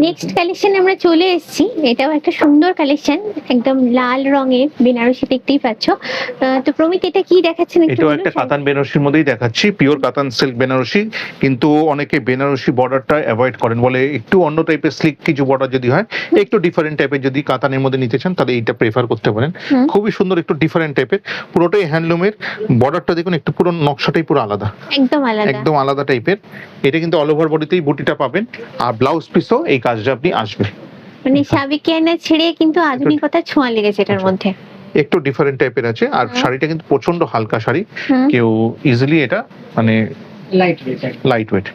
Next collection আমরা চলে এসেছি, এটাও একটা সুন্দর কালেকশন, একদম লাল রঙের বেনারসি, দেখতেই পাচ্ছ। তো প্রমিত, এটা কি দেখাচ্ছেন একটু এটাও বলুন? একটা কাতান বেনারসির মধ্যেই দেখাচ্ছি, পিওর কাতান সিল্ক বেনারসি। কিন্তু অনেকে বেনারসি বর্ডারটা অ্যাভয়েড করেন, বলে একটু অন্য টাইপের স্লিক কিছু বর্ডার যদি হয়, একটু ডিফারেন্ট টাইপের যদি কাতানের মধ্যে নিতে চান তাহলে এইটা প্রেফার করতে পারেন। খুবই সুন্দর, একটু ডিফারেন্ট টাইপের, পুরোটাই হ্যান্ডলুমের। বর্ডারটা দেখুন, একটু পুরো নকশাটাই পুরো আলাদা, একদম আলাদা, একদম আলাদা টাইপের। এটা কিন্তু অল ওভার বডিতেই বুটিটা পাবেন, আর ব্লাউজ পিসও এই কাজটা আপনি আসবে। মানে সাবেকিয়ানা ছেড়ে কিন্তু আধুনিকতার ছোঁয়া লেগেছে এটার মধ্যে। একটু ডিফারেন্ট টাইপের আছে, আর শাড়িটা কিন্তু প্রচন্ড হালকা শাড়ি, কেউ ইজিলি এটা মানে লাইট ওয়েট।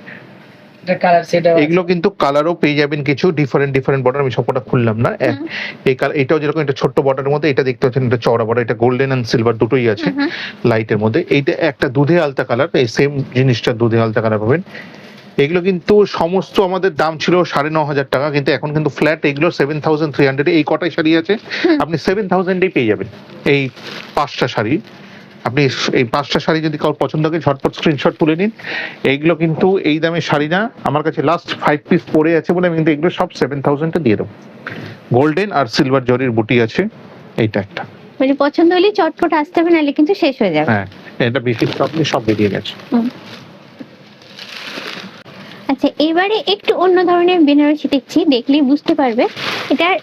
এগুলো কিন্তু কালারও পেয়ে যাবেন কিছু ডিফারেন্ট বর্ডার, আমি সবকটা খুললাম না। এই এটাও যেরকম একটা ছোট্ট বর্ডারের মধ্যে, এটা দেখতে পাচ্ছেন এটা চওড়া বর্ডার, এটা গোল্ডেন এন্ড সিলভার দুটোই আছে লাইটের মধ্যে। এইটা একটা দুধে আলতা কালার, এই সেম জিনিসটা দুধে আলতা কালার পাবেন। এগুলো কিন্তু সমস্ত আমাদের দাম ছিল 9,500 টাকা, কিন্তু এখন কিন্তু ফ্ল্যাট এগুলো 7,300। এই কটাই শাড়ি আছে আপনি 7,000-এই পেয়ে যাবেন এই 5টা শাড়ি। আপনি এই 5টা শাড়ি যদি কারোর পছন্দ হয় ঝটপট স্ক্রিনশট তুলে নিন। এইগুলো কিন্তু এই দামে শাড়ি না, আমার কাছে লাস্ট 5 পিস পড়ে আছে বলে আমি কিন্তু এগুলো সব 7,000-এ দিয়ে দেবো। গোল্ডেন আর সিলভার জরির বুটি আছে, এইটা একটা। মানে পছন্দ হলে চটপট আসতে হবে, নাহলে কিন্তু শেষ হয়ে যাবে। হ্যাঁ, এটা বেশি আপনি সব বেরিয়ে গেছে। আচ্ছা, এবারে একটু অন্য ধরনের বেনারসি দেখছি, দেখলেই বুঝতে পারবে এটার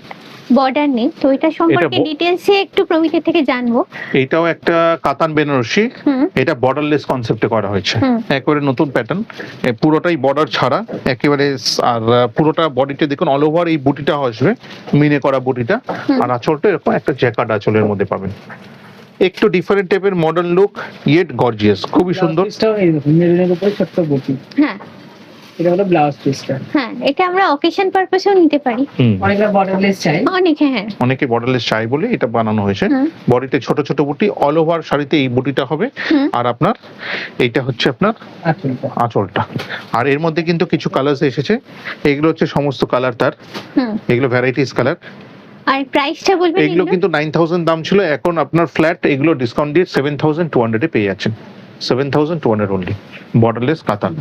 বর্ডার নেই, তো এটা সম্পর্কে ডিটেইলসে একটু প্রমিতের থেকে জানবো। এটাও একটা কাতান বেনারসি, এটা বর্ডারলেস কনসেপ্টে করা হয়েছে, একেবারে নতুন প্যাটার্ন, পুরোটাই বর্ডার ছাড়া একেবারে। আর পুরোটা বডিতে দেখুন অল ওভার এই বুটিটা আসবে, মিনে করা বুটিটা, আর আঁচলটা এরকম একটা জ্যাকার্ড আঁচলের মধ্যে পাবেন। একটু ডিফারেন্ট টাইপের মডার্ন লুক, ইয়েট গর্জিয়াস, খুবই সুন্দর। মেরুনের উপরে ছোট্ট বুটি, হ্যাঁ এটা হলো ব্লাউজ পিসটা। হ্যাঁ, এটা আমরা অকেশন পারপাসেও নিতে পারি। অনেকটা বর্ডারলেস চাই, অনেকে বর্ডারলেস চাই বলে এটা বানানো হয়েছে। বডিতে ছোট ছোট বুটি, অল ওভার শাড়িতে এই বুটিটা হবে। আর আপনার এইটা হচ্ছে আপনার আঁচলটা। আর এর মধ্যে কিন্তু কিছু কালার এসেছে, এগুলো হচ্ছে সমস্ত কালার তার, এগুলো ভ্যারাইটিস কালার। আর প্রাইসটা বলবেন? এগুলো কিন্তু 9,000 দাম ছিল, এখন আপনার ফ্ল্যাট এগুলো ডিসকাউন্ট দিয়ে 7,200-এ পেয়ে যাচ্ছেন। 7,200 অনলি, বর্ডারলেস কাতান।